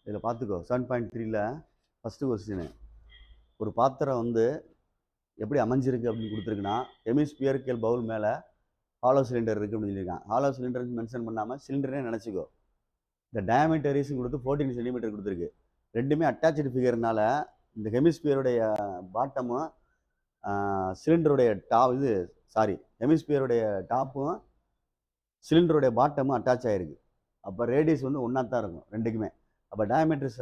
இதில் பார்த்துக்கோ 7.3ல் first question. ஒரு பாத்திரம் வந்து எப்படி அமைஞ்சிருக்கு அப்படின்னு கொடுத்துருக்குன்னா, ஹெமிஸ்பியரிக்கல் பவுல் மேலே ஹாலோ சிலிண்டர் இருக்குது அப்படின்னு சொல்லியிருக்கான். ஹாலோ சிலிண்டர்னு மென்ஷன் பண்ணாமல் சிலிண்டரே நினச்சிக்கோ. இந்த டயமீட்டர் ரீஸும் கொடுத்து 14 சென்டிமீட்டர் கொடுத்துருக்கு. ரெண்டுமே அட்டாச்சு ஃபிகர்னால இந்த ஹெமிஸ்பியருடைய பாட்டமும் சிலிண்டருடைய ஹெமிஸ்பியருடைய டாப்பும் சிலிண்டருடைய பாட்டமும் அட்டாச் ஆகிருக்கு. அப்போ ரேடியஸ் வந்து ஒன்றா தான் இருக்கும் ரெண்டுக்குமே. அப்போ டயமீட்டர்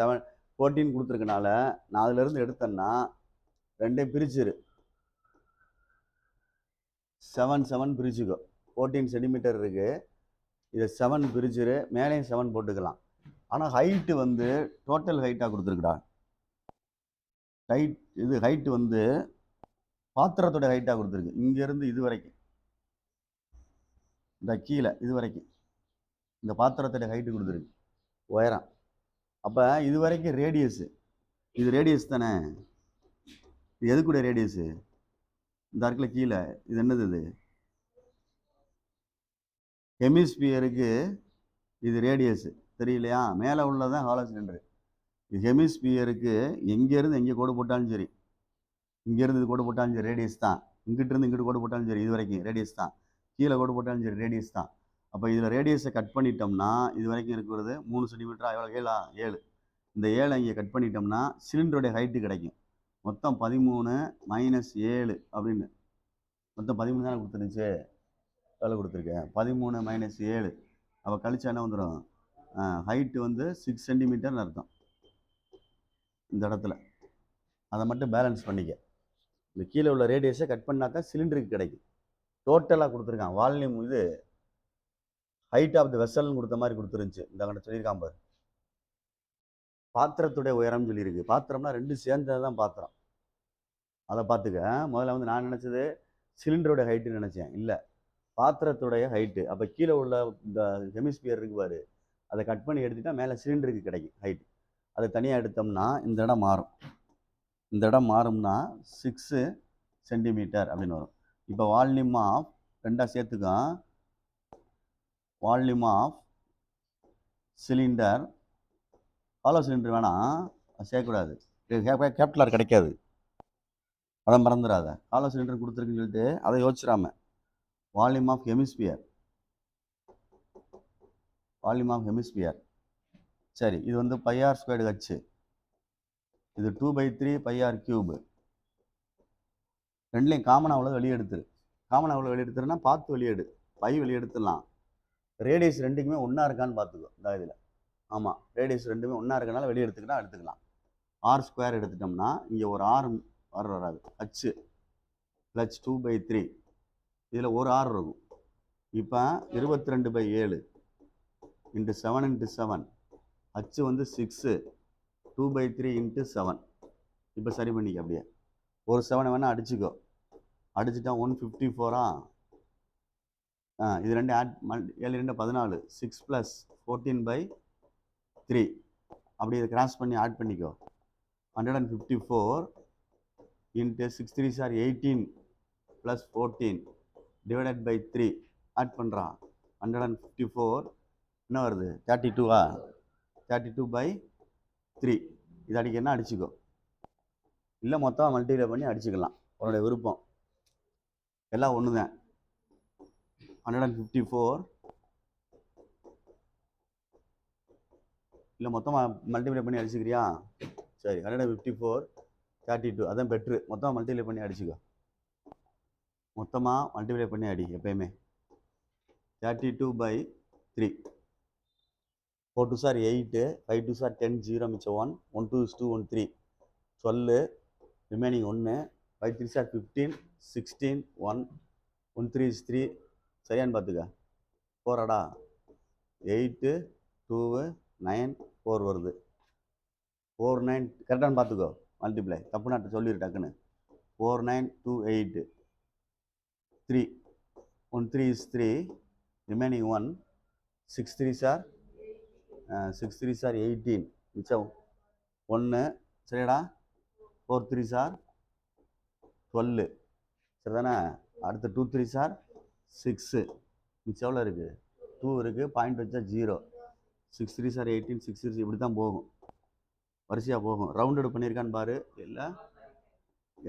14 கொடுத்துருக்கனால நான் அதிலேருந்து எடுத்தேன்னா ரெண்டையும் பிரிச்சிரு. 7 பிரிச்சுக்கோ. 14 சென்டிமீட்டர் இருக்குது, இதை 7 பிரிச்சிரு. மேலேயும் 7 போட்டுக்கலாம். ஆனால் ஹைட்டு வந்து டோட்டல் ஹைட்டாக கொடுத்துருக்குடா. ஹைட்டு வந்து பாத்திரத்தோட ஹைட்டாக கொடுத்துருக்கு. இங்கேருந்து இது வரைக்கும், இந்த கீழே இது வரைக்கும் இந்த பாத்திரத்தோட ஹைட்டு கொடுத்துருக்கு, உயரம். அப்போ இது வரைக்கும் ரேடியஸு, இது ரேடியஸ் தானே. இது எதுக்குடைய ரேடியஸு? இந்த இடத்துல கீழே இது என்னது? இது ஹெமிஸ்பியருக்கு இது ரேடியஸு, தெரியலையா? மேலே உள்ளதான் ஹாலோ சிலிண்டரு. இது ஹெமிஸ்பியருக்கு எங்கேருந்து எங்கே கோடு போட்டாலும் சரி, இங்கேருந்து இது கோடு போட்டாலும் சரி ரேடியஸ் தான். இங்கிட்டிருந்து இங்கிட்டு கோடு போட்டாலும் சரி இது வரைக்கும் ரேடியஸ் தான். கீழே கோடு போட்டாலும் சரி ரேடியஸ் தான். அப்போ இதில் ரேடியஸை கட் பண்ணிட்டோம்னா இது வரைக்கும் இருக்கிறது 3 சென்டிமீட்டரா? எவ்வளோ? 7. இந்த 7 இங்கே கட் பண்ணிட்டோம்னா சிலிண்டருடைய ஹைட்டு கிடைக்கும். மொத்தம் 13 - 7 அப்படின்னு. மொத்தம் 13 தானே கொடுத்துருந்துச்சு, எவ்வளோ கொடுத்துருக்கேன்? 13 - 7. அப்போ கழிச்சா என்ன வந்துடும்? ஹைட்டு வந்து 6 சென்டிமீட்டர்னு அர்த்தம். இந்த இடத்துல அதை மட்டும் பேலன்ஸ் பண்ணிக்க. இந்த கீழே உள்ள ரேடியஸை கட் பண்ணாக்கா சிலிண்டருக்கு கிடைக்கும். டோட்டலாக கொடுத்துருக்கான். வால்யூம் இது ஹைட் ஆஃப் த வெசல்னு கொடுத்த மாதிரி கொடுத்துருந்துச்சு. இந்த கண்ட சொல்லியிருக்கான் பாரு. பாத்திரத்துடைய உயரம்னு சொல்லியிருக்கு. பாத்திரம்னா ரெண்டு சேர்ந்தது தான் பாத்திரம். அதை பார்த்துக்க. முதல்ல வந்து நான் நினச்சது சிலிண்டருடைய ஹைட்டுன்னு நினச்சேன். இல்லை, பாத்திரத்துடைய ஹைட்டு. அப்போ கீழே உள்ள இந்த ஹெமிஸ்பியர் இருக்கு பாரு, அதை கட் பண்ணி எடுத்துட்டா மேலே சிலிண்டருக்கு கிடைக்கும் ஹைட்டு. அதை தனியாக எடுத்தோம்னா இந்த இடம் மாறும். இந்த இடம் மாறும்னா 6 சென்டிமீட்டர் அப்படின்னு வரும். இப்போ வால்யூம் ஆஃப் ரெண்டாக சேர்த்துக்கும். Volume of cylinder, hollow cylinder வேணாம் சேர்க்கக்கூடாது, கேபிட்டலாக கிடைக்காது, அதை மறந்துடாத. ஹாலோ சிலிண்டர் கொடுத்துருக்குன்னு சொல்லிட்டு அதை யோசிச்சிடாம. Volume of hemisphere, volume of hemisphere. சரி, இது வந்து πr²H, இது 2/3 πr³. ரெண்டுலேயும் காமனாக அவ்வளோ வெளியெடுத்துரு. காமனாக அவ்வளோ வெளியெடுத்துருன்னா பார்த்து வெளியெடு. பை வெளியெடுத்துடலாம். ரேடியஸ் ரெண்டுக்குமே ஒன்றா இருக்கான்னு பார்த்துக்கோ. இந்த இதில் ஆமாம், ரேடியஸ் ரெண்டுமே ஒன்றா இருக்கனால வெளியே எடுத்துக்கலாம். r² எடுத்துட்டோம்னா இங்கே ஒரு r வராது. h + 2/3. இதில் ஒரு r இருக்கும். இப்போ 22/7 × 7 × 7. h வந்து 6, 2/3 × 7. இப்போ சரி பண்ணிக்க. அப்படியே ஒரு 7 வேணால் அடிச்சுக்கோ. அடிச்சுட்டா 154. இது ரெண்டு ஆட் 7 2 14. 6 + 14/3. அப்படி இதை கிராஸ் பண்ணி ஆட் பண்ணிக்கோ. 154 × 6 3s are 18 + 14 / 3 ஆட் பண்ணுறான். 154 என்ன வருது? 32. 32/3. இது அடிக்கன்னா அடிச்சுக்கோ, இல்லை மொத்தம் மல்டிப்ளை பண்ணி அடிச்சுக்கலாம், உன்னுடைய விருப்பம். எல்லாம் ஒன்று தான். 154 இல்லை மொத்தமாக மல்டிப்ளை பண்ணி அடிச்சுக்கிறியா? சரி, 154 32 அதான் பெட்ரு. மொத்தமாக மல்டிப்ளை பண்ணி அடிச்சுக்கோ. மொத்தமாக மல்டிப்ளை பண்ணி அடி எப்பயுமே. 32/3. 4 2s are 8, 5 2s are 10, 0 மிச்சம் 1, 1 2 is 2, 1 3, 12 remaining 1, 5 3s are 15, 16, 1, 1 3 is 3. சரியான்னு பார்த்துக்க. 4 8 2 9 4 வருது. 4 9 கரெக்டானு பார்த்துக்கோ. மல்டிப்ளை தப்பு நாட்டு சொல்லிடு டக்குன்னு. 4 9 2 8 3, 1 3 is 3, ரிமைனிங் 1, 6 3s are 18 மிச்சம் 1. சரிடா. 4 3s are 12. சரிதானே? அடுத்த 2 3s are 6. மிச்சம் எவ்வளோ இருக்குது? 2 இருக்குது. பாயிண்ட் வச்சா 0. 6 3s are 18, 6 3s இப்படி தான் போகும். வரிசையாக போகும். ரவுண்டட் பண்ணியிருக்கான்னு பாரு. இல்லை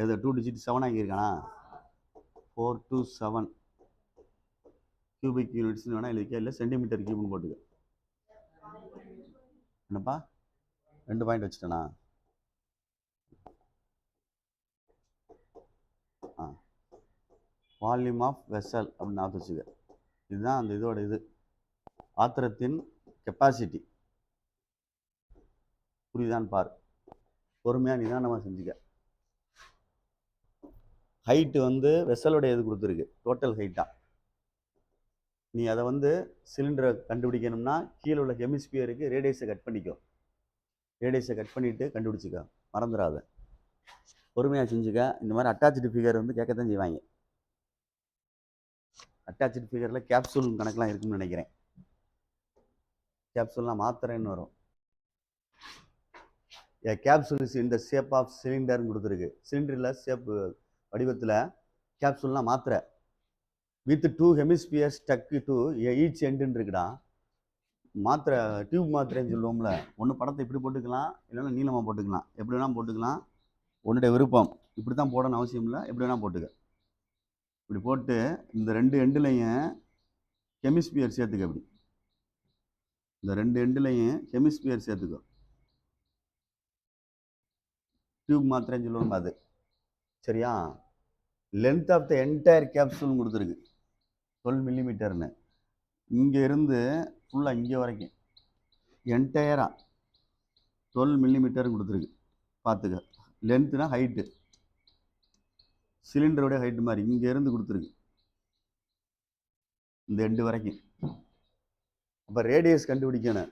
எது 2 டிஜிட் 7 ஆகியிருக்கானா? 4 to 7 கியூபிக் யூனிட்ஸ்னு வேணால் எழுதிக்க, இல்லை சென்டிமீட்டர் கியூப்னு போட்டுக்க. என்னப்பா 2 பாயிண்ட் வச்சுட்டேனா? வால்யூம் ஆஃப் வெசல் அப்படின்னு ஆத்து வச்சுக்க. இதுதான் அந்த இதோட இது ஆத்திரத்தின் கெப்பாசிட்டி. புரியுதான்னு பார். பொறுமையாக நிதானமாக செஞ்சுக்க. ஹைட்டு வந்து வெசலோடைய இது கொடுத்துருக்கு, டோட்டல் ஹைட்டாக. நீ அதை வந்து சிலிண்டரை கண்டுபிடிக்கணும்னா கீழே உள்ள ஹெமிஸ்பியருக்கு ரேடியஸை கட் பண்ணிக்கோ. ரேடியஸை கட் பண்ணிவிட்டு கண்டுபிடிச்சிக்க, மறந்துடாத. பொறுமையாக செஞ்சுக்க. இந்த மாதிரி அட்டாச்சு ஃபிகர் வந்து கேட்கத்தான் செய்வாங்க. அட்டாச்சு ஃபிகரில் கேப்சூல் கணக்கெலாம் இருக்குன்னு நினைக்கிறேன். கேப்சூல்லாம் மாத்திரைன்னு வரும். கேப்சூல் இஸ் இந்த ஷேப் ஆஃப் சிலிண்டர்னு கொடுத்துருக்கு. சிலிண்டரில் ஷேப் வடிவத்தில் கேப்சூல்லாம் மாத்திரை with 2 hemispheres stuck to each எண்டுன்னு இருக்குடா. மாத்திரை டியூப் மாத்திரைன்னு சொல்லுவோம்ல. ஒன்று படத்தை இப்படி போட்டுக்கலாம், இல்லைன்னா நீளமாக போட்டுக்கலாம், எப்படி வேணால் போட்டுக்கலாம். உன்னுடைய விருப்பம். இப்படி தான் போடணும்னு அவசியம் இல்லை, எப்படி வேணால் போட்டுக்க. இப்படி போட்டு இந்த 2 எண்டுலையும் ஹெமிஸ்பியர் சேர்த்துக்க. இப்படி இந்த 2 எண்டுலையும் ஹெமிஸ்பியர் சேர்த்துக்கோ. டியூப் மாத்திரைன்னு சொல்லுவோம் அது. சரியா? Length of the entire capsule கொடுத்துருக்கு 12 மில்லிமீட்டர்னு. இங்கே இருந்து ஃபுல்லாக இங்கே வரைக்கும் என்டையராக 12 மில்லிமீட்டர்னு கொடுத்துருக்கு. பார்த்துக்க. லென்த்துனா ஹைட்டு, சிலிண்டருடைய ஹைட்டு மாதிரி இங்கேருந்து கொடுத்துருக்கு இந்த எண்டு வரைக்கும். அப்போ ரேடியஸ் கண்டுபிடிக்கணும்.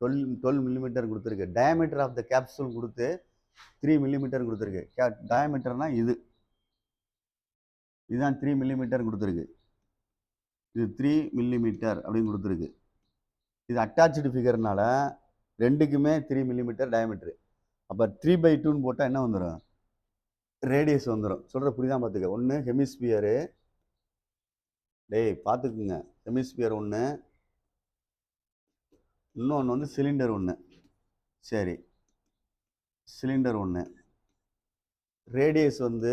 12 மில்லிமீட்டர் கொடுத்துருக்கு. டயமீட்டர் ஆஃப் த கேப்சூல் கொடுத்து 3 மில்லிமீட்டர் கொடுத்துருக்கு. டயமீட்டர்னால் இதுதான் 3 மில்லிமீட்டர் கொடுத்துருக்கு. இது 3 மில்லிமீட்டர் அப்படின்னு கொடுத்துருக்கு. இது அட்டாச்சு ஃபிகர்னால ரெண்டுக்குமே 3 மில்லிமீட்டர் டயமீட்டர். அப்போ 3/2ன்னு போட்டால் என்ன வந்துடும்? ரேடியஸ் வந்துடும். சொல்கிற புரியுதான் பார்த்துக்க. ஒன்று ஹெமிஸ்பியரு, டேய் பார்த்துக்குங்க, ஹெமிஸ்பியர் ஒன்று, இன்னொன்று வந்து சிலிண்டர் ஒன்று. சரி, சிலிண்டர் ஒன்று. ரேடியஸ் வந்து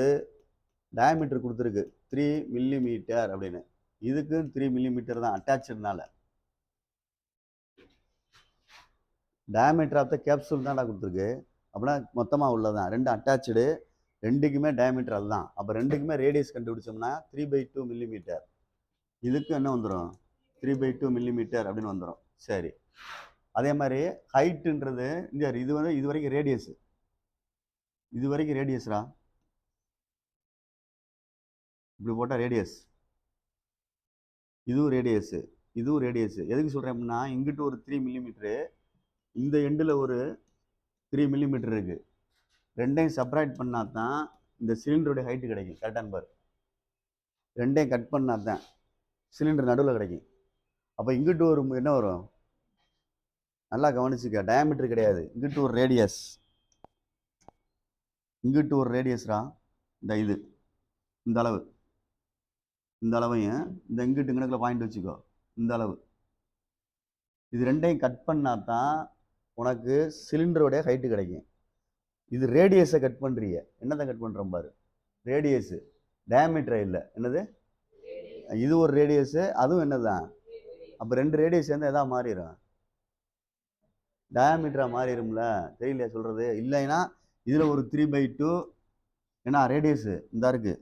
டயமீட்டர் கொடுத்துருக்கு 3 மில்லிமீட்டர் அப்படின்னு. இதுக்கு 3 மில்லிமீட்டர் தான் அட்டாச்சுனால. டயமீட்டர் ஆஃப் த கேப்சூல் தான்டா கொடுத்துருக்கு. அப்படின்னா மொத்தமாக உள்ளதான் 2 அட்டாச்சு, ரெண்டுக்குமே டயமீட்டர் அதுதான். அப்போ ரெண்டுக்குமே ரேடியஸ் கண்டுபிடிச்சோம்னா 3/2 மில்லிமீட்டர். இதுக்கு என்ன வந்துடும்? 3/2 மில்லிமீட்டர் அப்படின்னு வந்துடும். சரி, அதே மாதிரி ஹைட்டுன்றது இந்த இது வந்து இது வரைக்கும் ரேடியஸ், இது வரைக்கும் ரேடியஸ்ரா. இப்படி போட்டால் ரேடியஸ், இதுவும் ரேடியஸு, இதுவும் ரேடியஸு. எதுக்கு சொல்கிறேன் அப்படின்னா, இங்கிட்டு ஒரு 3 மில்லிமீட்டரு, இந்த எண்டில் ஒரு 3 மில்லிமீட்டர் இருக்குது. ரெண்டையும் செப்பரேட் பண்ணால் தான் இந்த சிலிண்டருடைய ஹைட்டு கிடைக்கும். கரெக்டான பாரு. ரெண்டையும் கட் பண்ணால் தான் சிலிண்டர் நடுவில் கிடைக்கும். அப்போ இங்கிட்டு ஒரு என்ன வரும்? நல்லா கவனிச்சுக்க. டயாமீட்டர் கிடையாது, இங்கிட்டு ஒரு ரேடியஸ், இங்கிட்டு ஒரு ரேடியஸ்ரா. இந்த இது இந்த அளவு, இந்த அளவையும் இந்த இங்கிட்டு கணக்கில் பாயிண்ட் வச்சுக்கோ. இந்த அளவு, இது ரெண்டையும் கட் பண்ணால் தான் உனக்கு சிலிண்டருடைய ஹைட்டு கிடைக்கும். இது ரேடியஸை கட் பண்ணுறிய. என்னதான் கட் பண்ணுறோம் பாரு, ரேடியஸு, டயாமீட்டர் இல்லை. என்னது? இது ஒரு ரேடியஸு, அதுவும் என்னதான்? அப்போ 2 ரேடியஸ் சேர்ந்தால் எதாவது மாறிடும், டயாமீட்டராக மாறிடும்ல. தெரியலையா சொல்கிறது? இல்லைன்னா இதில் ஒரு 3/2, ஏன்னா ரேடியஸு இந்த இருக்குது,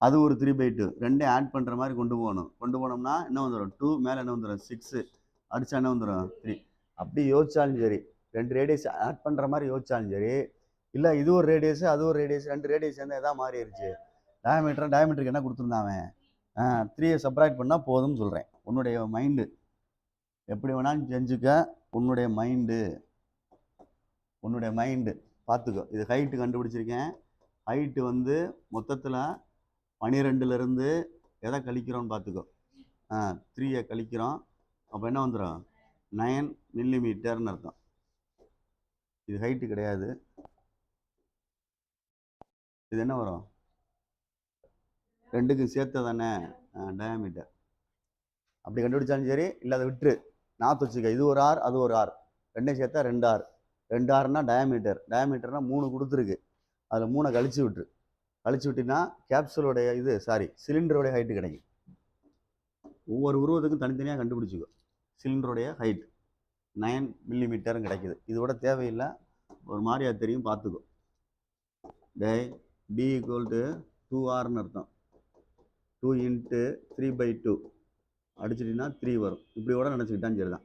அது ஒரு 3/2, ரெண்டையும் ஆட் பண்ணுற மாதிரி கொண்டு போகணும். கொண்டு போனோம்னா என்ன வந்துடும்? 2 மேலே என்ன வந்துடும்? 6 அடித்தா என்ன வந்துடும்? 3. அப்படி யோசிச்சாலும் சரி, 2 ரேடியஸ் ஆட் பண்ணுற மாதிரி யோசிச்சாலும் சரி, இல்லை இது ஒரு ரேடியஸு அது ஒரு ரேடியஸ், 2 ரேடியஸ் சேர்ந்தால் எதாவது மாறிடுச்சு. டயாமீட்டருக்கு என்ன கொடுத்துருந்தாங்க? 3 செப்பரேட் பண்ணால் போதும்னு சொல்கிறேன். உன்னுடைய மைண்டு எப்படி வேணாலும் செஞ்சுக்க. உன்னுடைய மைண்டு பார்த்துக்கோ. இது ஹைட்டு கண்டுபிடிச்சிருக்கேன். ஹைட்டு வந்து மொத்தத்தில் 12லேருந்து எதை கழிக்கிறோன்னு பார்த்துக்கோ. 3 கழிக்கிறோம். அப்போ என்ன வந்துடும்? 9 மில்லிமீட்டர்னு அர்த்தம். இது ஹைட்டு கிடையாது. இது என்ன வரும்? ரெண்டுக்கும் சேர்த்த தானே டயாமீட்டர். அப்படி கண்டுபிடிச்சாலும் சரி, இல்லை அதை விட்டுரு, நாற்று வச்சுக்க. இது ஒரு ஆர், அது ஒரு ஆர், ரெண்டையும் சேர்த்தா 2 ஆர். 2R டயாமீட்டர்னா 3 கொடுத்துருக்கு. அதில் 3 கழிச்சு விட்டினா கேப்சூலோடைய சிலிண்டருடைய ஹைட்டு கிடைக்கும். ஒவ்வொரு உருவத்துக்கும் தனித்தனியாக கண்டுபிடிச்சிக்கோ. சிலிண்டருடைய ஹைட் 9 மில்லிமீட்டரும் கிடைக்குது. இதோட தேவையில்லை, ஒரு மாதிரியா தெரியும், பார்த்துக்கோ. டி ஈக்குவல் டு 2Rன்னு அர்த்தம். 2 × 3/2 அடிச்சிட்டிங்கன்னா 3 வரும். இப்படி கூட நினச்சிக்கிட்டான் சரி தான்.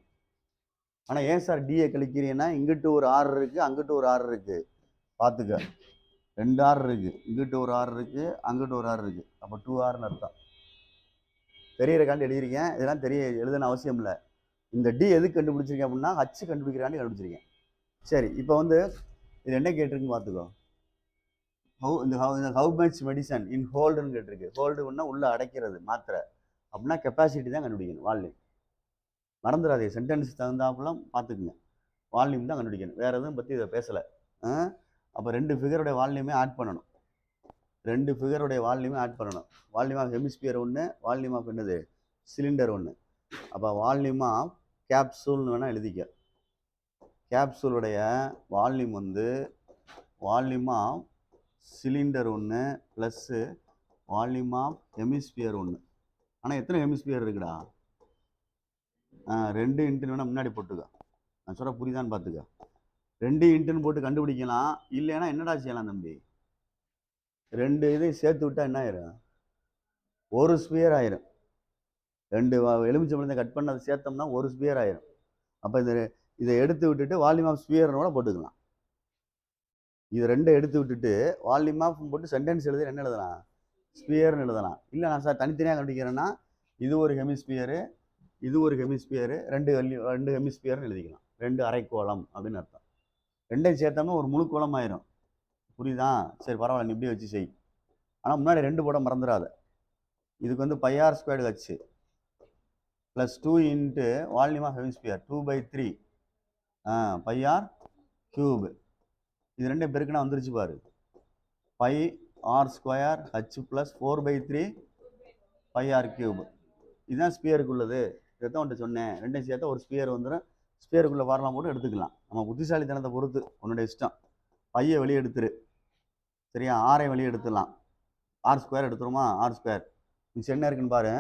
ஆனால் ஏன் சார் டியை கழிக்கிறீங்கன்னா இங்கிட்டு ஒரு R இருக்குது, அங்கிட்டு ஒரு R இருக்குது. பார்த்துக்க, 2 R இருக்குது, இங்கிட்டு ஒரு R இருக்குது, அங்கிட்டு ஒரு R இருக்குது. அப்போ 2Rன்னு அர்த்தம். தெரியறக்காண்டி எழுதிருக்கேன். இதெல்லாம் எழுதுன அவசியம் இல்லை. இந்த டி எதுக்கு கண்டுபிடிச்சிருக்கேன் அப்படின்னா ஹச் கண்டுபிடிக்கிறாண்டி கண்டுபிடிச்சிருக்கேன். சரி, இப்போ வந்து இது என்ன கேட்டிருக்குன்னு பார்த்துக்கோ. ஹவு மச் மெடிசன் இன் ஹோல்டுன்னு கேட்டிருக்கு. ஹோல்டுன்னா உள்ள அடைக்கிறது மாத்திரை அப்படின்னா கெப்பாசிட்டி தான் கண்டுபிடிக்கணும். வால்யூம் மறந்துடாதே, சென்டென்ஸ் தகுந்தாப்புலாம் பார்த்துக்குங்க. வால்யூம் தான் கண்டுபிடிக்கணும், வேறு எதுவும் பற்றி இதை பேசலை. அப்போ 2 ஃபிகருடைய வால்யூமே ஆட் பண்ணணும். 2 ஃபிகருடைய வால்யூமே ஆட் பண்ணணும். வால்யூம் ஆஃப் ஹெமிஸ்பியர் ஒன்று, வால்யூம் ஆஃப் என்னது சிலிண்டர் ஒன்று. அப்போ வால்யூம் ஆஃப் கேப்சூல்னு வேணால் எழுதிக்க. கேப்சூலுடைய வால்யூம் வந்து வால்யூம் ஆஃப் சிலிண்டர் ஒன்று ப்ளஸ்ஸு வால்யூம் ஆஃப் ஹெமிஸ்பியர் ஒன்று. ஆனால் எத்தனை ஹெமிஸ்பியர் இருக்குடா? 2 இன்ட்டுன்னு வேணால் முன்னாடி போட்டுக்க. நான் சொல்ல புரியுதான்னு பார்த்துக்க. 2 இன்ட்டுன்னு போட்டு கண்டுபிடிக்கலாம். இல்லைன்னா என்னடா செய்யலாம் தம்பி, 2 இதையும் சேர்த்து விட்டால் என்ன ஆயிரும்? 1 ஸ்பியர் ஆயிரும். 2 எலுமிச்சம்பழத்தை கட் பண்ண அதை சேர்த்தோம்னா 1 ஸ்பியர் ஆயிரும். அப்போ இதை எடுத்து விட்டுட்டு வால்யூம் ஆஃப் ஸ்பியர்னு கூட போட்டுக்கலாம். இது 2 எடுத்து விட்டுட்டு வால்யூம் ஆஃப் போட்டு சென்டென்ஸ் எழுதி என்ன எழுதலாம்? ஸ்பியர்னு எழுதலாம். இல்லை நான் சார் தனித்தனியாக கண்டுபிடிக்கிறேன்னா இது ஒரு ஹெமிஸ்பியரு, இது ஒரு ஹெமிஸ்பியரு, 2 ஹெமிஸ்பியர்னு எழுதிக்கலாம். 2 அரைக்கோளம் அப்படின்னு அர்த்தம். 2ஐயும் சேர்த்தோம்னா ஒரு முழு கோளம் ஆயிரும். புரியுதா? சரி பரவாயில்ல, நீ இப்படி வச்சு செய். ஆனால் முன்னாடி 2 போட மறந்துடாத. இதுக்கு வந்து πr² h plus 2 into volume of hemisphere 2/3 πr³ இது 2 பெருக்குனா வந்துருச்சு பாரு. πr² h ப்ளஸ் 4/3 πr³ இதுதான் ஸ்பியருக்கு உள்ளது. இதைத்தான் உன்ட்ட சொன்னேன். 2ஐயும் சேர்த்தா ஒரு ஸ்பியர் வந்துடும். ஸ்பியருக்குள்ளே வரலாம் போட்டு எடுத்துக்கலாம். நம்ம புத்திசாலித்தனத்தை பொறுத்து, உன்னுடைய இஷ்டம். பையை வெளியே எடுத்துரு, சரியா? 6ஐ வெளியே எடுத்துடலாம். R² எடுத்துருமா? R². மிச்சம் என்ன இருக்குன்னு பாரு.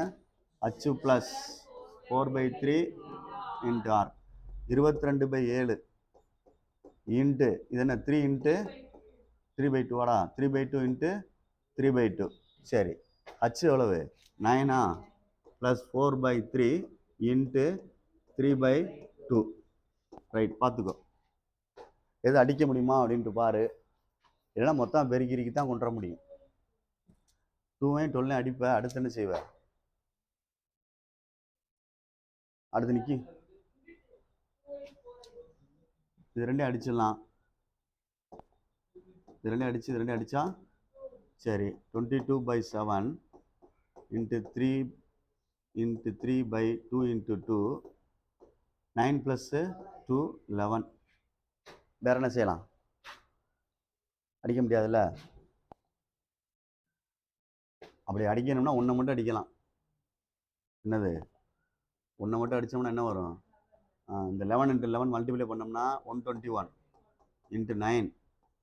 h plus 4/3 into R 22/7 into இது என்ன 3 இன்ட்டு 3/2 வாடா, 3/2 இன்ட்டு 3/2. சரி, h எவ்வளவு? 9 ப்ளஸ் 4/3 இன்ட்டு 3/2. ரைட், பார்த்துக்கோ. எது அடிக்க முடியுமா அப்படின்ட்டு பாரு. இல்லைன்னா மொத்தம் பெருக்கிக்கு தான் கொண்டு வர முடியும். 2ஐயும் 12ஐயும் அடிப்ப. அடுத்து என்ன செய்வ? அடுத்து நிற்கி, இது 2ஐயும் அடிச்சிடலாம். இது 2ஐயும் அடிச்சா சரி 22/7 இன்ட்டு 3 இன்ட்டு 3/2 இன்ட்டு 2 9 + 2 11. வேற என்ன செய்யலாம்? அடிக்க முடியாதுல்ல. அப்படி அடிக்கணும்னா ஒன்றை மட்டும் அடிக்கலாம். என்னது? ஒன்றை மட்டும் அடித்தோம்னா என்ன வரும்? இந்த 11 × 11 மல்டிப்ளை பண்ணோம்னா 121 இன்ட்டு 9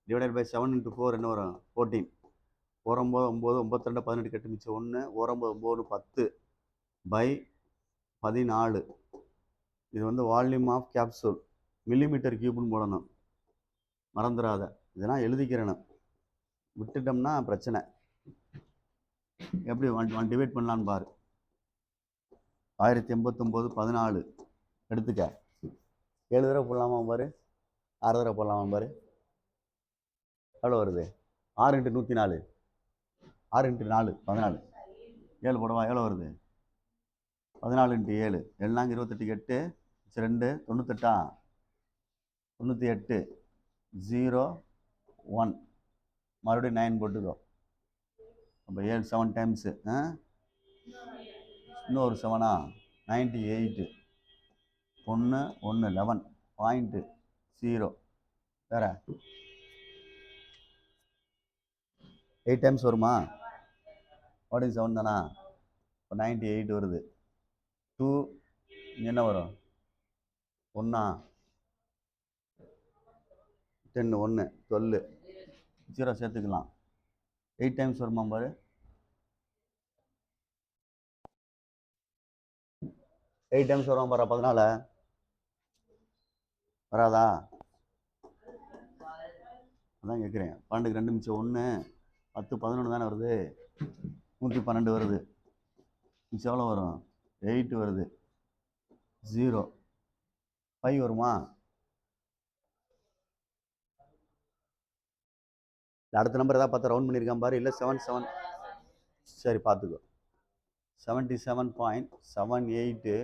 டிவைடட் பை 7 × 4 என்ன வரும்? 14. 4 9 9 92 18 கட்டு மிச்சம் 1 4 9 10 பை 14. இது வந்து வால்யூம் ஆஃப் கேப்சூல் மில்லிமீட்டர் கியூப்னு போடணும், மறந்துடாத. இதெல்லாம் எழுதிக்கிறேன்னு விட்டுட்டோம்னா பிரச்சனை. எப்படி டிவைட் பண்ணலான்னு பாரு. 1089 14 எடுத்துக்க. 7 தடவை போடலாமா பாரு, 6 தடவை போடலாமா பாரு. எவ்வளோ வருது? 6 × 104 6 × 4 14. 7 போடவா? எவ்வளோ வருது? 14 × 7 எல்லாம் 28 2 98 98 0 1 மறுபடியும் 9 போட்டுக்கோ. அப்போ 7 7 டைம்ஸு இன்னொரு 7 98 1 1 11.0 வேற 8 டைம்ஸ் வருமா? 47 தானா? இப்போ 98 வருது. 2 என்ன வரும்? 1 10 1 12 0 சேர்த்துக்கலாம். 8 டைம்ஸ் வருமா பாரு. 8 டைம்ஸ் வருமா பாரு. 14 வராதா? அதான் கேட்குறேன். 12க்கு 2 மிச்சம் 1 10 11 தானே வருது. 112 வருது. மிச்சம் எவ்வளோ வரும்? 8 வருது. 0 5 வருமா? அடுத்த நம்பர் ஏதாவது பார்த்தா ரவுண்ட் பண்ணியிருக்கான் பாரு. இல்லை 77 சரி பார்த்துக்கோ. 77.78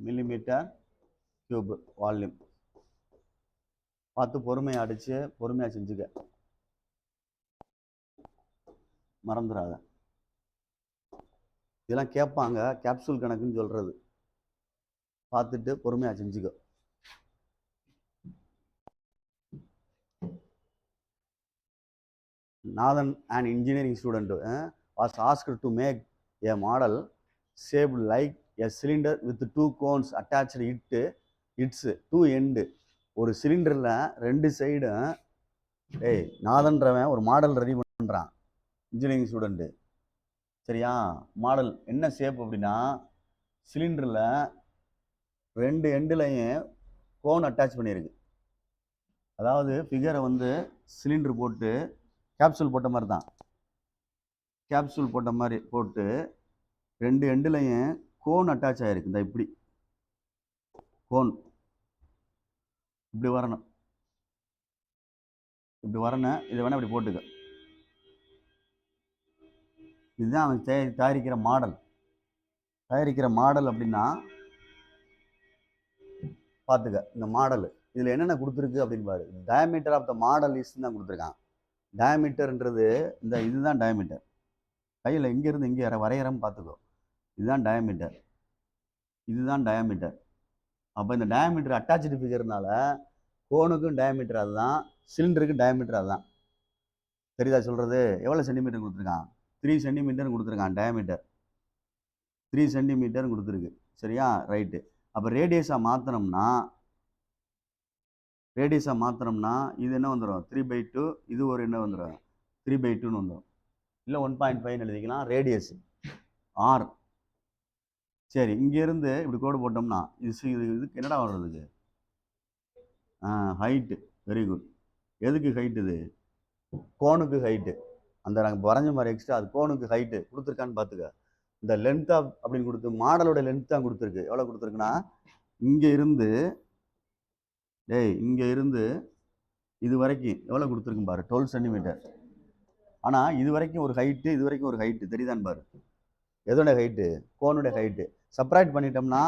மில்லிமீட்டர் கியூப் வால்யூம். பார்த்து பொறுமையாக அடித்து பொறுமையாக செஞ்சுக்க, மறந்துடாத. இதெல்லாம் கேட்பாங்க, கேப்சூல் கணக்குன்னு சொல்கிறது. பார்த்துட்டு பொறுமையாக செஞ்சுக்கோ. Nathan, an engineering student, was asked to make a model shaped like a cylinder with 2 cones attached its two end. ஒரு சிலிண்டரில் 2 சைடும் நாதன்றவன் ஒரு மாடல் ரெடி பண்ணுறான், இன்ஜினியரிங் ஸ்டூடெண்ட்டு. சரியா? மாடல் என்ன ஷேப் அப்படின்னா, சிலிண்டரில் 2 எண்டுலையும் கோன் அட்டாச் பண்ணியிருக்கு. அதாவது ஃபிகரை வந்து சிலிண்டர் போட்டு கேப்சூல் போட்ட மாதிரி தான். கேப்சூல் போட்ட மாதிரி போட்டு 2 எண்டுலையும் கோன் அட்டாச் ஆகிருக்கு. இந்த இப்படி கோன் இப்படி வரணும், இப்படி வரணும். இதை வேணால் இப்படி போட்டுக்க. இதுதான் அவன் தயாரிக்கிற மாடல். தயாரிக்கிற மாடல் அப்படின்னா பார்த்துக்க. இந்த மாடல் இதில் என்னென்ன கொடுத்துருக்கு அப்படின்னு பாரு. டயமீட்டர் ஆஃப் த மாடல் இஸ்ன்னு தான் கொடுத்துருக்கான். டயமீட்டர்ன்றது இந்த இதுதான் டயமீட்டர். கையில் இங்கேருந்து இங்கே வரைகிறோம் பார்த்துக்கோ. இதுதான் டயமீட்டர், இதுதான் டயமீட்டர். அப்போ இந்த டயமீட்டர் அட்டாச்சு ஃபிகர்னால கோனுக்கும் டயமீட்டர் அதுதான், சிலிண்டருக்கும் டயமீட்டர் அதுதான். தெரியுதா சொல்கிறது? எவ்வளோ சென்டிமீட்டர் கொடுத்துருக்கான்? 3 சென்டிமீட்டர் கொடுத்துருக்கான். டயமீட்டர் 3 சென்டிமீட்டர் கொடுத்துருக்கு. சரியா? ரைட்டு. அப்போ ரேடியஸாக மாற்றினோம்னா இது என்ன வந்துடும்? 3/2. இது ஒரு என்ன வந்துடும்? 3/2ன்னு வந்துடும். இல்லை 1.5 எழுதிக்கலாம். Radius R. சரி, இங்கேருந்து இப்படி கோடு போட்டோம்னா இதுக்கு என்னடா வர்றதுக்கு? ஹைட்டு. Very good. எதுக்கு ஹைட்? இது கோனுக்கு ஹைட்டு. அந்த நாங்கள் வரைஞ்ச மாதிரி எக்ஸ்ட்ரா அது கோனுக்கு ஹைட்டு கொடுத்துருக்கான்னு பார்த்துக்க. இந்த லென்த் ஆஃப் அப்படின்னு கொடுத்து மாடலோட லென்த் தான் கொடுத்துருக்கு. எவ்வளோ கொடுத்துருக்குன்னா, இங்கே இருந்து இது வரைக்கும் எவ்வளோ கொடுத்துருக்கு பாரு, 12 சென்டிமீட்டர். ஆனால் இது வரைக்கும் ஒரு ஹைட்டு, இது வரைக்கும் ஒரு ஹைட்டு. தெரியுதான்னு பாரு. எதோட ஹைட்டு? கோனுடைய ஹைட்டு. செப்பரேட் பண்ணிட்டோம்னா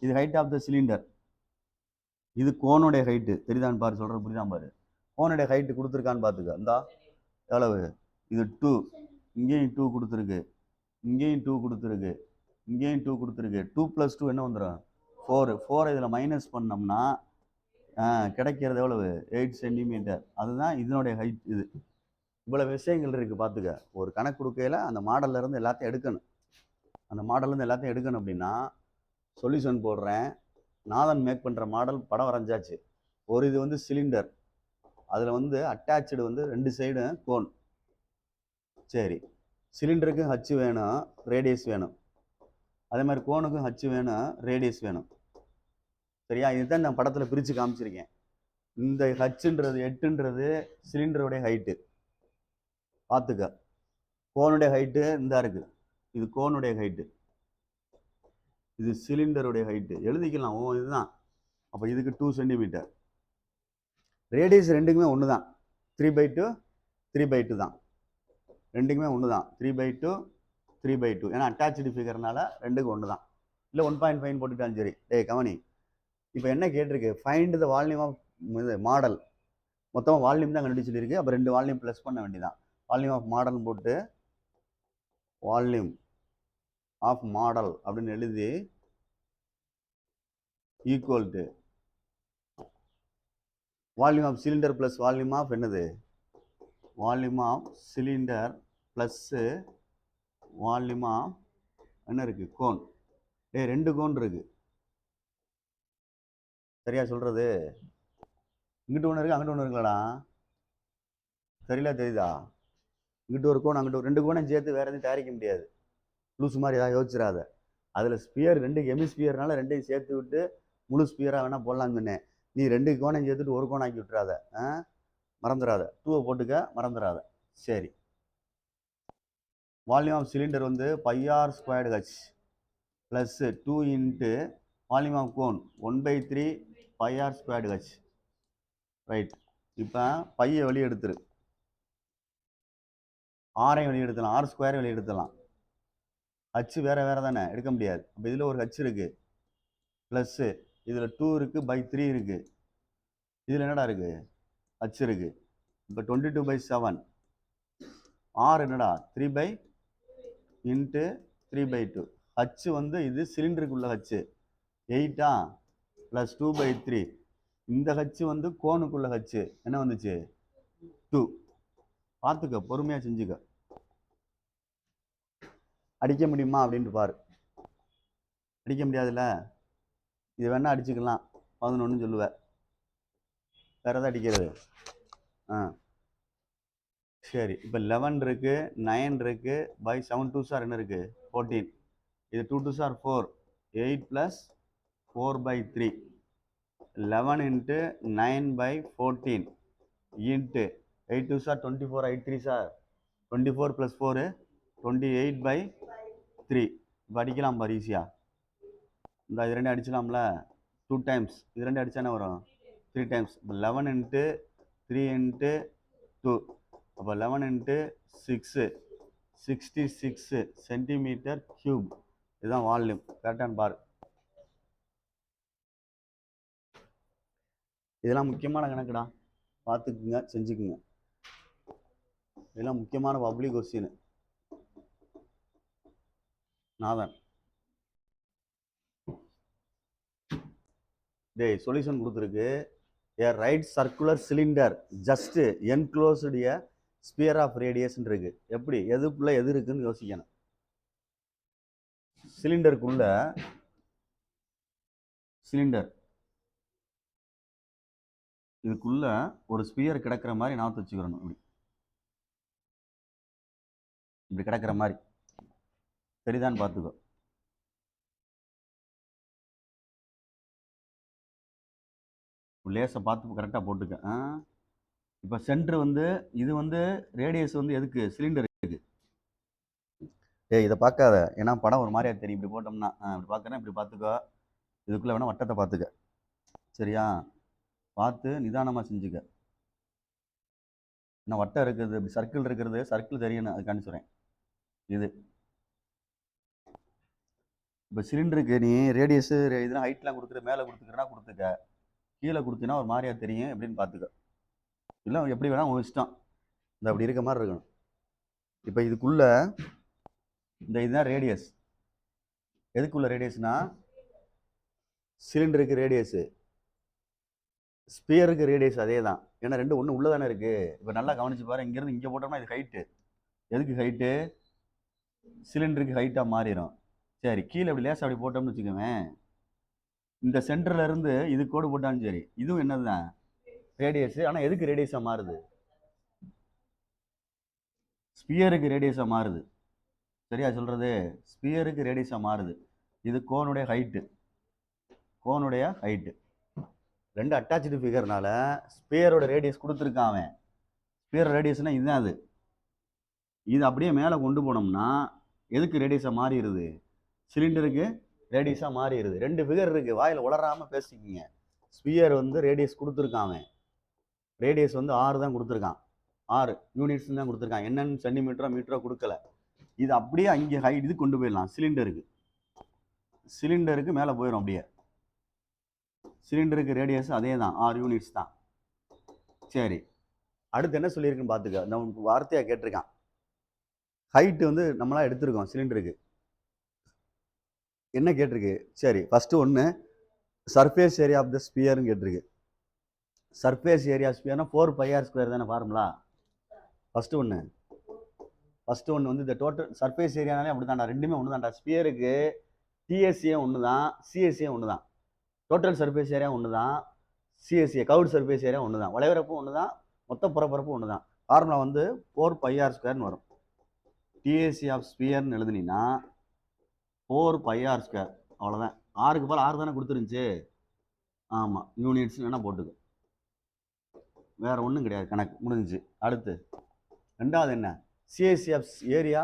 இது ஹைட் ஆஃப் த சிலிண்டர், இது கோனுடைய ஹைட்டு. தெரியுதான்னு பாரு. சொல்கிறது புரியுதான் பாரு. கோனுடைய ஹைட்டு கொடுத்துருக்கான்னு பார்த்துக்க. இந்தா எவ்வளவு? இது 2. இங்கேயும் 2 கொடுத்துருக்கு, இங்கேயும் 2 கொடுத்துருக்கு, இங்கேயும் 2 கொடுத்துருக்கு. 2 + 2 என்ன வந்துடும்? 4. 4 இதில் மைனஸ் பண்ணோம்னா கிடைக்கிறது எவ்வளவு? 8 சென்டிமீட்டர். அதுதான் இதனுடைய ஹைட். இது இவ்வளோ விஷயங்கள் இருக்குது பார்த்துக்க. ஒரு கணக்கு கொடுக்கையில் அந்த மாடல்லேருந்து எல்லாத்தையும் எடுக்கணும். அந்த மாடல்லேருந்து எல்லாத்தையும் எடுக்கணும் அப்படின்னா சொல்யூஷன் போடுறேன். நாதன் மேக் பண்ணுற மாடல் படம் வரைஞ்சாச்சு. ஒரு இது வந்து சிலிண்டர், அதில் வந்து அட்டாச்சு வந்து 2 சைடும் கோன். சரி, சிலிண்டருக்கும் ஹச்சு வேணும், ரேடியஸ் வேணும். அதே மாதிரி கோனுக்கும் ஹச்சு வேணும், ரேடியஸ் வேணும். சரியா? இதுதான் நான் படத்தில் பிரித்து காமிச்சிருக்கேன். இந்த ஹச்சுன்றது 8ன்றது சிலிண்டருடைய ஹைட்டு பார்த்துக்க. கோனுடைய ஹைட்டு இந்த இருக்குது, இது கோனுடைய ஹைட்டு, இது சிலிண்டருடைய ஹைட்டு. எழுதிக்கலாம். இதுதான். அப்போ இதுக்கு 2 சென்டிமீட்டர். ரேடியஸ் ரெண்டுக்குமே ஒன்று தான். 3/2 3/2 தான். ரெண்டுக்குமே ஒன்று தான். 3/2 3/2. ஏன்னா அட்டாச்சு ஃபிகர்னால ரெண்டுக்கும் ஒன்று தான். இல்லை 1.5 போட்டுட்டாலும் சரி. கவனி, இப்போ என்ன கேட்டிருக்கு? Find the volume of model. மொத்தமாக வால்யூம் தான் கண்டுபிடிச்சு சொல்லியிருக்கு. அப்போ 2 வால்யூம் ப்ளஸ் பண்ண வேண்டியதான். வால்யூம் ஆஃப் மாடல் போட்டு வால்யூம் ஆஃப் மாடல் அப்படின்னு எழுதி equal to volume of cylinder plus volume of என்னது? Volume of cylinder plus volume of என்ன இருக்குது? கோன். 2 கோன் இருக்குது. சரியா சொல்கிறது? இங்கிட்டு ஒன்று இருக்குது, அங்கிட்டு ஒன்று இருக்குல்லடா. சரியில்ல தெரியுதா? இங்கிட்டு ஒரு கோணம் அங்கிட்டு ஒரு 2 கோணம் சேர்த்து வேற எதுவும் தயாரிக்க முடியாது. லூஸ் மாதிரி ஏதாவது யோசிச்சிடாத. அதில் ஸ்பியர் 2 ஹெமிஸ்பியர்னால 2ஐயும் சேர்த்து விட்டு முழு ஸ்பியராக வேணால் போடலான்னு சொன்னேன். நீ 2 கோணம் சேர்த்துட்டு ஒரு கோணம் ஆக்கி விட்டுறாத, மறந்துடாத. 2 போட்டுக்க, மறந்துடாத. சரி, வால்யூம் ஆஃப் சிலிண்டர் வந்து πr²h plus 2 into volume of cone 1/3 πr²h. Right. இப்போ பையை வெளியே எடுத்துரு, ஆரையும் வெளியே எடுத்துடலாம், r² வெளியே எடுத்துடலாம். ஹச் வேறு வேறு தானே, எடுக்க முடியாது. அப்போ இதில் ஒரு ஹச் இருக்குது, ப்ளஸ்ஸு இதில் 2 இருக்குது, /3 இருக்குது. இதில் என்னடா இருக்குது, ஹச் இருக்குது. இப்போ 22/7. ஆர் என்னடா 3 இன்ட்டு 3/2. ஹச் வந்து இது சிலிண்டருக்குள்ள ஹச் 8 ப்ளஸ் 2/3. இந்த ஹச் வந்து கோனுக்குள்ள ஹச் என்ன வந்துச்சு 2. பார்த்துக்க, பொறுமையாக செஞ்சுக்க. அடிக்க முடியுமா அப்படின்ட்டு பாரு. அடிக்க முடியாதுல்ல, இது வேணா அடிச்சுக்கலாம், 11 சொல்லுவேன். வேற எதாவது அடிக்கிறது? சரி, இப்போ 11 இருக்கு, 9 இருக்கு, பை 7 2 சார் என்ன இருக்கு 14. இது 2 2 sir 4, 8 plus 4/3. 11 into 9/14 into 8 2 sir 24, 8 3 sir 24 plus 4 28/3. இப்போ அடிக்கலாம் பாரு ஈஸியாக. இந்த இது 2 அடிச்சலாம்ல, 2 டைம்ஸ். இது 2 அடிச்சா என்ன வரும் 3 டைம்ஸ். இப்போ 11 இன்ட்டு 3 இன்ட்டு 2, அப்போ 11 இன்ட்டு 6 66 சென்டிமீட்டர் கியூப். இதுதான் வால்யூம். கரெக்டான பாரு. இதெல்லாம் முக்கியமான கணக்குடா, பார்த்துக்குங்க, செஞ்சுக்குங்க. இதெல்லாம் முக்கியமான பப்ளிக் கொஸ்டின். நாதன் டேய் சொல்யூஷன் கொடுத்துருக்கு. A right circular cylinder just enclosed a sphere of radius இருக்கு. எப்படி, எதுக்குள்ள எது இருக்குன்னு யோசிக்கணும். சிலிண்டருக்குள்ள, சிலிண்டர் இதுக்குள்ள ஒரு ஸ்பியர் கிடக்கிற மாதிரி நான் வச்சுக்கிறணும். இப்படி இப்படி கிடக்கிற மாதிரி சரிதான், பார்த்துக்கோ. லேஸை பார்த்து கரெக்டாக போட்டுக்க. இப்போ சென்ட்ரு வந்து இது வந்து ரேடியஸ் வந்து எதுக்கு சிலிண்டருக்கு. இதை பார்க்காத, ஏன்னா படம் ஒரு மாதிரியா தெரியும். இப்படி போட்டோம்னா இப்படி பார்க்குறேன், இப்படி பார்த்துக்கோ. இதுக்குள்ளே வேணால் வட்டத்தை பார்த்துக்க, சரியா? பார்த்து நிதானமாக செஞ்சுக்க. ஏன்னா வட்டம் இருக்குது, இப்படி சர்க்கிள் இருக்கிறது, சர்க்கிள் தெரியணும், அது காணிச்சுறேன். இது இப்போ சிலிண்டருக்கு நீ ரேடியஸு இதெல்லாம் ஹைட்லாம் கொடுத்துரு, மேலே கொடுத்துக்கிறனா கொடுத்துக்க, கீழே கொடுத்தீங்கன்னா ஒரு மாதிரியா தெரியும். எப்படின்னு பார்த்துக்க. இல்லை எப்படி வேணால் உங்கள் இஷ்டம். இந்த அப்படி இருக்க மாதிரி இருக்கணும். இப்போ இதுக்குள்ள இந்த இதுதான் ரேடியஸ். எதுக்குள்ள ரேடியஸ்னா சிலிண்டருக்கு ரேடியஸு, ஸ்பியருக்கு ரேடியஸ் அதே தான். ஏன்னா ரெண்டு ஒன்று உள்ளே தானே இருக்குது. இப்போ நல்லா கவனிச்சு பாரு, இங்கேருந்து இங்கே போட்டோம்னா இது ஹைட்டு. எதுக்கு ஹைட்டு, சிலிண்டருக்கு ஹைட்டாக மாறிடும். சரி, கீழே இப்படி லேசாக அப்படி போட்டோம்னு வச்சுக்கோவேன், இந்த சென்டர்ல இருந்து இது கோடு போட்டாலும் சரி, இதுவும் என்னதுதான் ரேடியஸ். ஆனால் எதுக்கு ரேடியஸாக மாறுது, ஸ்பியருக்கு ரேடியஸாக மாறுது. சரியா சொல்கிறது, ஸ்பியருக்கு ரேடியஸாக மாறுது. இது கோனுடைய ஹைட்டு, கோனுடைய ஹைட்டு. ரெண்டு அட்டாச்சு ஃபிகர்னால ஸ்பியரோட ரேடியஸ் கொடுத்துருக்கான். ஸ்பியர் ரேடியஸ்னால் இதுதான். அது இது அப்படியே மேலே கொண்டு போனோம்னா எதுக்கு ரேடியஸாக மாறிடுது, சிலிண்டருக்கு ரேடியஸாக மாறிடுது. ரெண்டு ஃபிகர் இருக்குது, வாயில் உளராமல் பேசிக்கிங்க. ஸ்பியர் வந்து ரேடியஸ் கொடுத்துருக்கான், ரேடியஸ் வந்து 6 தான் கொடுத்துருக்கான், 6 யூனிட்ஸ் தான் கொடுத்துருக்கான். என்னன்னு சென்டிமீட்டரோ மீட்டரோ கொடுக்கல. இது அப்படியே அங்கே ஹைட் இது கொண்டு போயிடலாம் சிலிண்டருக்கு. சிலிண்டருக்கு மேலே போயிடும் அப்படியே. சிலிண்டருக்கு ரேடியஸ் அதே தான், 6 யூனிட்ஸ் தான். சரி, அடுத்து என்ன சொல்லியிருக்குன்னு பார்த்துக்க. நான் உனக்கு வார்த்தையாக கேட்டிருக்கான். ஹைட்டு வந்து நம்மளாம் எடுத்திருக்கோம் சிலிண்டருக்கு. என்ன கேட்டிருக்கு, சரி ஃபஸ்ட்டு ஒன்று சர்ஃபேஸ் ஏரியா ஆஃப் த ஸ்பியர்னு கேட்டிருக்கு. சர்ஃபேஸ் ஏரியா ஸ்பியர்னா 4πr² தானே ஃபார்முலா. ஃபஸ்ட்டு ஒன்று வந்து இந்த டோட்டல் சர்ஃபேஸ் ஏரியானாலே அப்படி தான்டா, ரெண்டுமே ஒன்று தான்டா. ஸ்பியருக்கு டிஎஸ்சியே ஒன்று தான், சிஎஸ்சியே ஒன்று தான். டோட்டல் சர்ஃபேஸ் ஏரியா ஒன்று தான், சிஎஸ்சிஏ கவுட் சர்ஃபேஸ் ஏரியா ஒன்று தான். வளைவரப்பும் ஒன்று தான், மொத்த புறப்பரப்பும் ஒன்று தான். ஃபார்முலா வந்து 4πr² வரும். டிஏசி ஆஃப் ஸ்பியர்னு எழுதுனீங்கன்னா 4πr². அவ்வளோதான். ஆறுக்கு போல் 6 தானே கொடுத்துருந்துச்சு. ஆமாம், யூனிட்ஸ் வேணால் போட்டுக்கும். வேற ஒன்றும் கிடையாது, கணக்கு முடிஞ்சிச்சு. அடுத்து ரெண்டாவது என்ன, CSA of area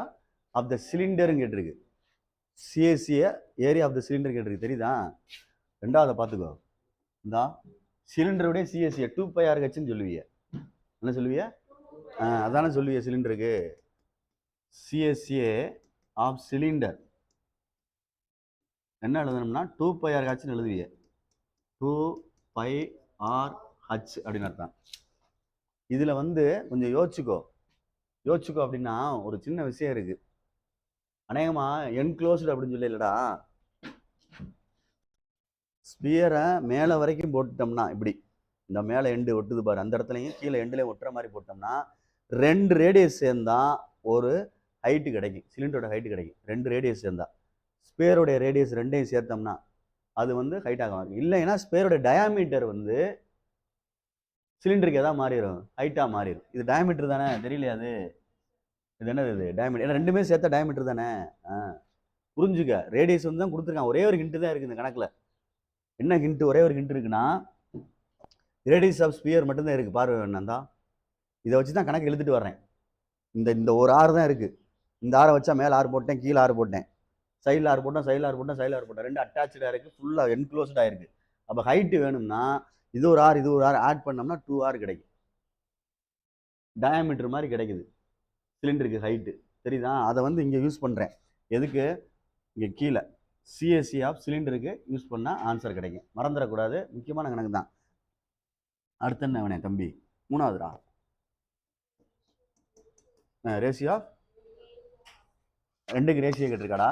of the சிலிண்டர்னு கேட்டிருக்கு. CSA area of the cylinder கேட்டிருக்கு, தெரியுதா? ரெண்டாவது பார்த்துக்கோ. இந்த சிலிண்டருடைய சிஎஸ்சி 2πrhன்னு சொல்லுவீங்க. என்ன சொல்லுவீங்க? அதானே சொல்லுவீங்க சிலிண்டருக்கு. சிஎஸ்ஏ ஆஃப் சிலிண்டர் என்ன எழுதணும்னா 2πrhன்னு எழுதுவீங்க. 2πrh அப்படின்னு அர்த்தம். இதுல வந்து கொஞ்சம் யோசிச்சுக்கோ அப்படின்னா ஒரு சின்ன விஷயம் இருக்கு. அநேகமா என்க்ளோஸ்டு அப்படின்னு சொல்லி இல்லடா, ஸ்பியரை மேலே வரைக்கும் போட்டுட்டோம்னா, இப்படி இந்த மேலே எண்டு ஒட்டுது பாரு, அந்த இடத்துலையும் கீழே எண்டுலையும் ஒட்டுற மாதிரி போட்டோம்னா 2 ரேடியஸ் சேர்ந்தா ஒரு ஹைட்டு கிடைக்கும், சிலிண்டரோட ஹைட்டு கிடைக்கும். 2 ரேடியஸ் சேர்ந்தா, ஸ்பியருடைய ரேடியஸ் 2ஐயும் சேர்த்தோம்னா அது வந்து ஹைட்டாக மாறும். இல்லைன்னா ஸ்பியரோட டயாமீட்டர் வந்து சிலிண்டருக்கு எதாவது மாறிடும், ஹைட்டாக மாறிடும். இது டயாமீட்டர் தானே, தெரியலையா? இது என்னது? இது டயாமீட்டர். ஏன்னா ரெண்டுமே சேர்த்த டயாமீட்டர் தானே. புரிஞ்சுக்க, ரேடியஸ் வந்து தான் கொடுத்துருக்கான். ஒரே ஒரு ஹிண்ட் தான் இருக்குது இந்த கணக்கில். என்ன ஹிண்ட்? ஒரே ஒரு ஹிண்ட் இருக்குன்னா ரேடியஸ் ஆஃப் ஸ்பியர் மட்டும்தான் இருக்குது. பாரு வேணாந்தா, இதை வச்சு தான் கணக்கு எழுதிட்டு வர்றேன். இந்த ஒரு ஆறு தான் இருக்குது. இந்த ஆறை வச்சா மேலே 6 போட்டேன், கீழே 6 போட்டேன், சைடில் 6 போட்டேன், சைடில் 6 போட்டேன், சைடில் 6 போட்டேன். 2 அட்டாச்சாக இருக்குது, ஃபுல்லாக என்க்ளோஸ்டாக இருக்குது. அப்போ ஹைட்டு வேணும்னா இது ஒரு ஆறு, இது ஒரு ஆறு ஆட் பண்ணோம்னா 2r கிடைக்கும். டயாமீட்டர் மாதிரி கிடைக்குது சிலிண்டருக்கு ஹைட்டு, தெரியுதா? அதை வந்து இங்கே யூஸ் பண்ணுறேன். எதுக்கு? இங்கே கீழே சிஎஸ்சி ஆஃப் சிலிண்டருக்கு யூஸ் பண்ணால் ஆன்சர் கிடைக்கும். மறந்துடக்கூடாது, முக்கியமான கணக்கு தான். அடுத்து என்ன வேணே தம்பி? மூணாவதுடா, ரேஷியோ ரெண்டுக்கு ரேஷியோ கேட்டிருக்காடா,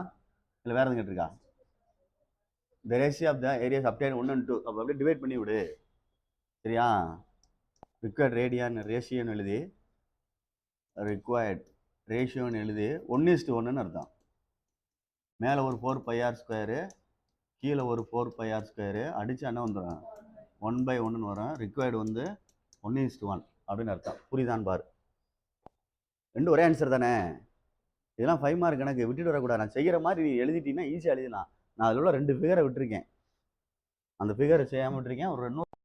இல்லை வேறு எதுவும் கேட்டிருக்கா? இந்த ratio of the areas obtain 1 and 2. அப்போ அப்படியே டிவைட் பண்ணி விடு, சரியா? ரிக்வயர்ட் ரேடியான்னு ரேஷியோன்னு எழுதி, ரிக்வயர்ட் ரேஷியோன்னு எழுதி 1:1ன்னு அர்த்தம். மேலே ஒரு 4πr², கீழே ஒரு 4πr², அடிச்சா என்ன வந்துடும்? 1/1ன்னு வரும். ரிக்வயர்டு வந்து 1:1 அப்படின்னு அர்த்தம். புரியுதான்னு பாரு. ரெண்டு ஒரே ஆன்சர் தானே. இதெல்லாம் 5 மார்க் கணக்கு, விட்டுட்டு வரக்கூடாது. நான் செய்கிற மாதிரி நீ எழுதிட்டீங்கன்னா ஈஸியாக எழுதிடலாம். நான் அதில் உள்ள 2 ஃபிகரை விட்டுருக்கேன், அந்த ஃபிகரை செய்யாமல் விட்டுருக்கேன். ஒரு